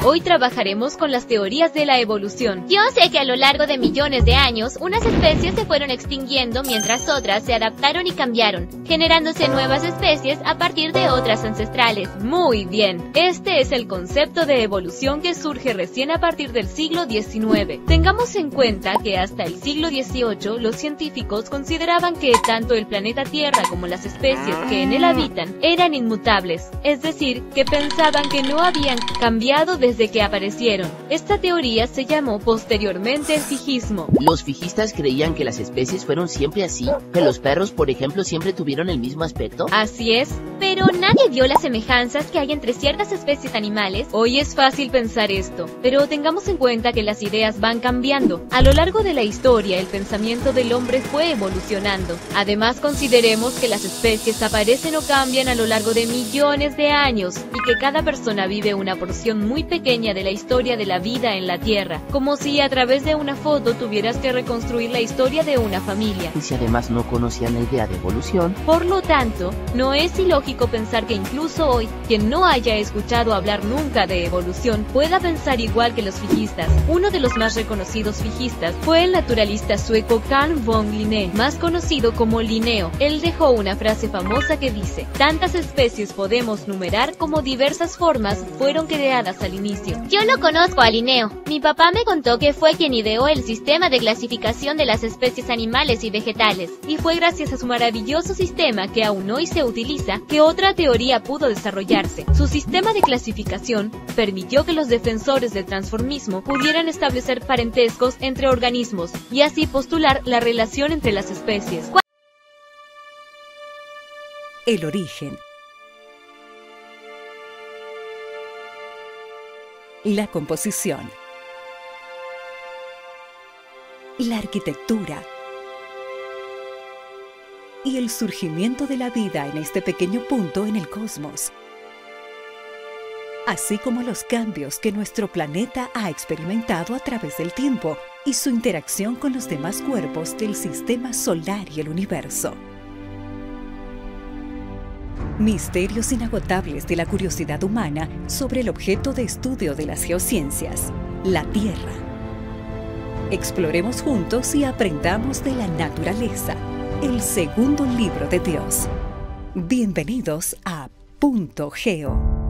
Hoy trabajaremos con las teorías de la evolución. Yo sé que a lo largo de millones de años, unas especies se fueron extinguiendo mientras otras se adaptaron y cambiaron, generándose nuevas especies a partir de otras ancestrales. Muy bien, este es el concepto de evolución que surge recién a partir del siglo XIX. Tengamos en cuenta que hasta el siglo XVIII los científicos consideraban que tanto el planeta Tierra como las especies que en él habitan eran inmutables, es decir, que pensaban que no habían cambiado desde que aparecieron. Esta teoría se llamó posteriormente fijismo. Los fijistas creían que las especies fueron siempre así, que los perros, por ejemplo, siempre tuvieron el mismo aspecto. Así es, pero nadie vio las semejanzas que hay entre ciertas especies animales. Hoy es fácil pensar esto, pero tengamos en cuenta que las ideas van cambiando. A lo largo de la historia, el pensamiento del hombre fue evolucionando. Además, consideremos que las especies aparecen o cambian a lo largo de millones de años y que cada persona vive una porción muy pequeña de la historia de la vida en la Tierra, como si a través de una foto tuvieras que reconstruir la historia de una familia. Y si además no conocían la idea de evolución. Por lo tanto, no es ilógico pensar que incluso hoy, quien no haya escuchado hablar nunca de evolución, pueda pensar igual que los fijistas. Uno de los más reconocidos fijistas fue el naturalista sueco Carl von Linné, más conocido como Linneo. Él dejó una frase famosa que dice: tantas especies podemos numerar como diversas formas fueron creadas al inicio. Yo no conozco a Linneo. Mi papá me contó que fue quien ideó el sistema de clasificación de las especies animales y vegetales. Y fue gracias a su maravilloso sistema, que aún hoy se utiliza, que otra teoría pudo desarrollarse. Su sistema de clasificación permitió que los defensores del transformismo pudieran establecer parentescos entre organismos y así postular la relación entre las especies. El origen. La composición. La arquitectura. Y el surgimiento de la vida en este pequeño punto en el cosmos. Así como los cambios que nuestro planeta ha experimentado a través del tiempo y su interacción con los demás cuerpos del sistema solar y el universo. Misterios inagotables de la curiosidad humana sobre el objeto de estudio de las geociencias, la Tierra. Exploremos juntos y aprendamos de la naturaleza, el segundo libro de Dios. Bienvenidos a Punto Geo.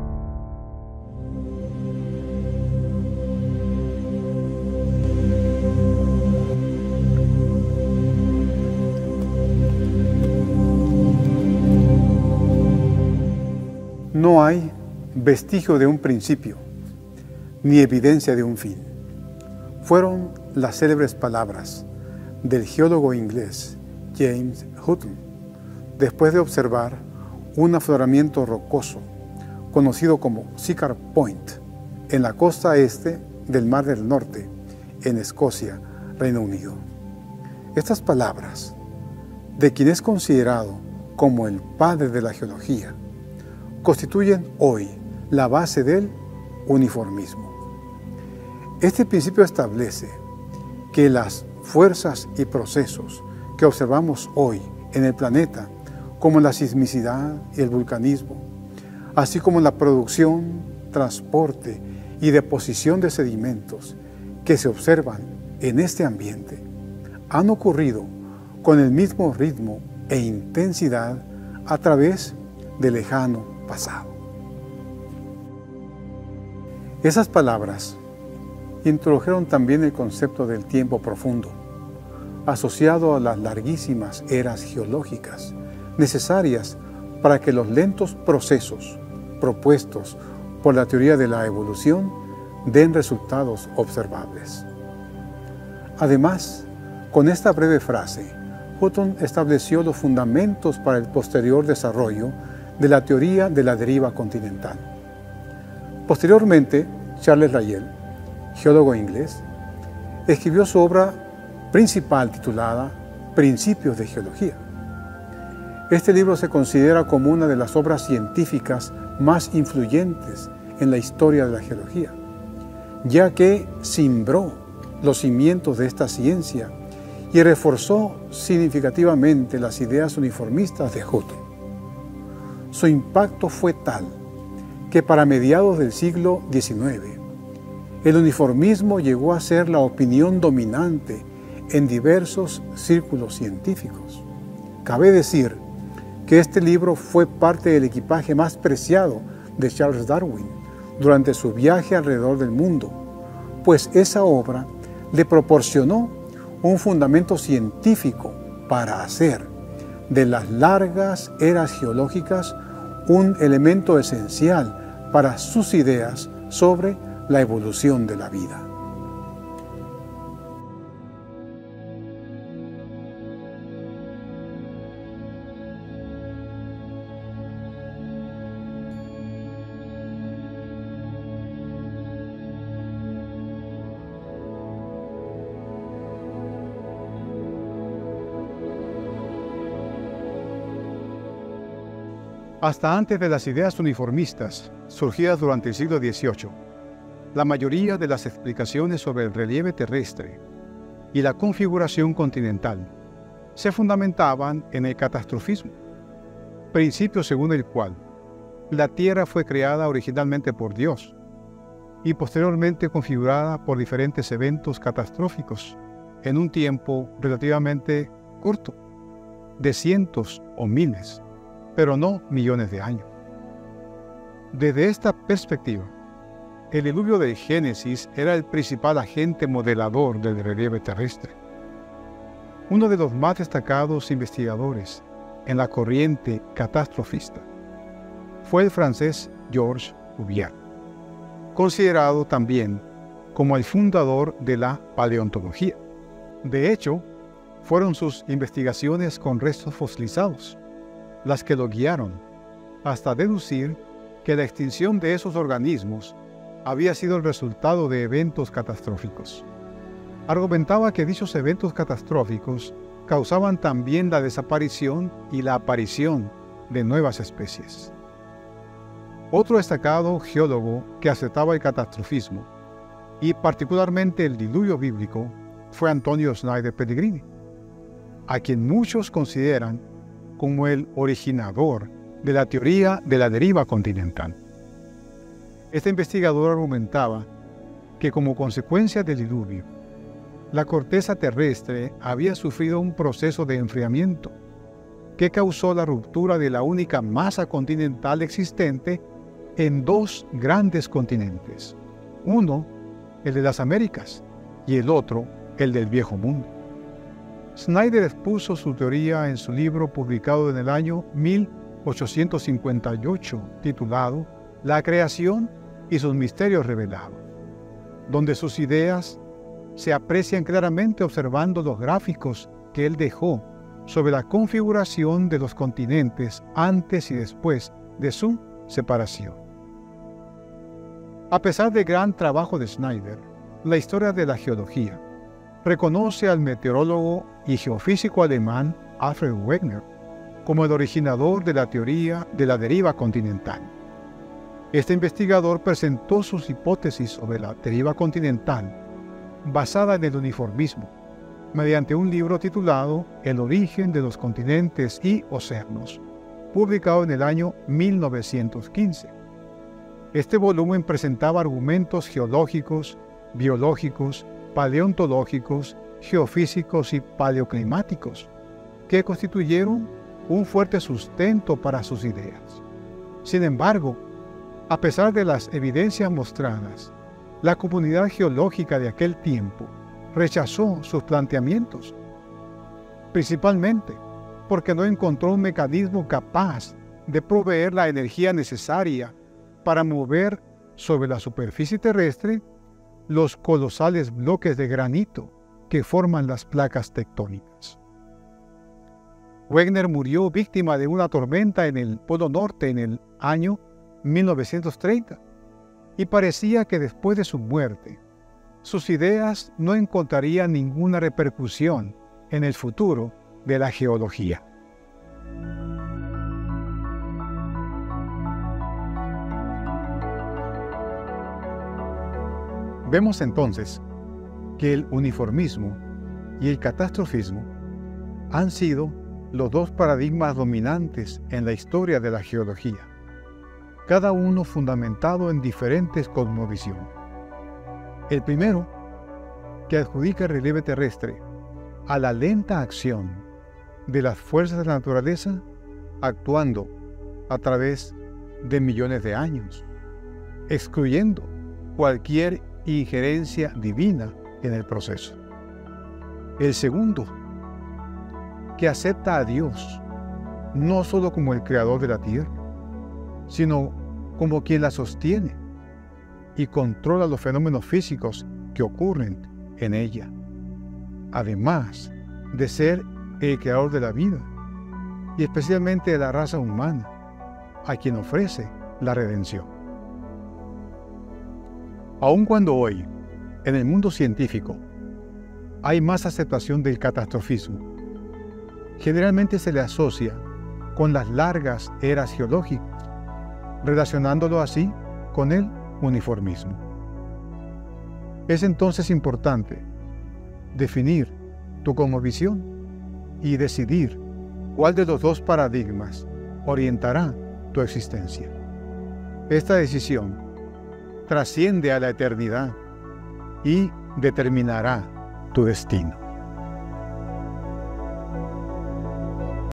No hay vestigio de un principio, ni evidencia de un fin. Fueron las célebres palabras del geólogo inglés James Hutton, después de observar un afloramiento rocoso, conocido como Siccar Point, en la costa este del Mar del Norte, en Escocia, Reino Unido. Estas palabras, de quien es considerado como el padre de la geología, constituyen hoy la base del uniformismo. Este principio establece que las fuerzas y procesos que observamos hoy en el planeta, como la sismicidad y el vulcanismo, así como la producción, transporte y deposición de sedimentos que se observan en este ambiente, han ocurrido con el mismo ritmo e intensidad a través del lejano pasado. Esas palabras introdujeron también el concepto del tiempo profundo, asociado a las larguísimas eras geológicas necesarias para que los lentos procesos propuestos por la teoría de la evolución den resultados observables. Además, con esta breve frase, Hutton estableció los fundamentos para el posterior desarrollo de la teoría de la deriva continental. Posteriormente, Charles Lyell, geólogo inglés, escribió su obra principal titulada Principios de Geología. Este libro se considera como una de las obras científicas más influyentes en la historia de la geología, ya que cimbró los cimientos de esta ciencia y reforzó significativamente las ideas uniformistas de Hutton. Su impacto fue tal que para mediados del siglo XIX El uniformismo llegó a ser la opinión dominante en diversos círculos científicos. Cabe decir que este libro fue parte del equipaje más preciado de Charles Darwin durante su viaje alrededor del mundo, pues esa obra le proporcionó un fundamento científico para hacer de las largas eras geológicas un elemento esencial para sus ideas sobre la evolución de la vida. Hasta antes de las ideas uniformistas, surgidas durante el siglo XVIII, la mayoría de las explicaciones sobre el relieve terrestre y la configuración continental se fundamentaban en el catastrofismo, principio según el cual la Tierra fue creada originalmente por Dios y posteriormente configurada por diferentes eventos catastróficos en un tiempo relativamente corto, de cientos o miles, pero no millones de años. Desde esta perspectiva, el diluvio del Génesis era el principal agente modelador del relieve terrestre. Uno de los más destacados investigadores en la corriente catastrofista fue el francés Georges Cuvier, considerado también como el fundador de la paleontología. De hecho, fueron sus investigaciones con restos fosilizados las que lo guiaron hasta deducir que la extinción de esos organismos había sido el resultado de eventos catastróficos. Argumentaba que dichos eventos catastróficos causaban también la desaparición y la aparición de nuevas especies. Otro destacado geólogo que aceptaba el catastrofismo, y particularmente el diluvio bíblico, fue Antonio Snyder Pellegrini, a quien muchos consideran como el originador de la teoría de la deriva continental. Este investigador argumentaba que como consecuencia del diluvio, la corteza terrestre había sufrido un proceso de enfriamiento que causó la ruptura de la única masa continental existente en dos grandes continentes, uno el de las Américas y el otro el del Viejo Mundo. Snyder expuso su teoría en su libro publicado en el año 1858, titulado La creación y sus misterios revelados, donde sus ideas se aprecian claramente observando los gráficos que él dejó sobre la configuración de los continentes antes y después de su separación. A pesar del gran trabajo de Snyder, la historia de la geología reconoce al meteorólogo y geofísico alemán Alfred Wegener como el originador de la teoría de la deriva continental. Este investigador presentó sus hipótesis sobre la deriva continental basada en el uniformismo, mediante un libro titulado El origen de los continentes y océanos, publicado en el año 1915. Este volumen presentaba argumentos geológicos, biológicos, paleontológicos, geofísicos y paleoclimáticos, que constituyeron un fuerte sustento para sus ideas. Sin embargo, a pesar de las evidencias mostradas, la comunidad geológica de aquel tiempo rechazó sus planteamientos, principalmente porque no encontró un mecanismo capaz de proveer la energía necesaria para mover sobre la superficie terrestre los colosales bloques de granito que forman las placas tectónicas. Wegener murió víctima de una tormenta en el Polo Norte en el año 1930 y parecía que después de su muerte, sus ideas no encontrarían ninguna repercusión en el futuro de la geología. Vemos entonces que el uniformismo y el catastrofismo han sido los dos paradigmas dominantes en la historia de la geología, cada uno fundamentado en diferentes cosmovisiones. El primero, que adjudica el relieve terrestre a la lenta acción de las fuerzas de la naturaleza actuando a través de millones de años, excluyendo cualquier injerencia divina en el proceso. El segundo, que acepta a Dios no solo como el creador de la tierra, sino como quien la sostiene y controla los fenómenos físicos que ocurren en ella, además de ser el creador de la vida y especialmente de la raza humana, a quien ofrece la redención. Aun cuando hoy, en el mundo científico, hay más aceptación del catastrofismo, generalmente se le asocia con las largas eras geológicas, relacionándolo así con el uniformismo. Es entonces importante definir tu cosmovisión y decidir cuál de los dos paradigmas orientará tu existencia. Esta decisión trasciende a la eternidad y determinará tu destino.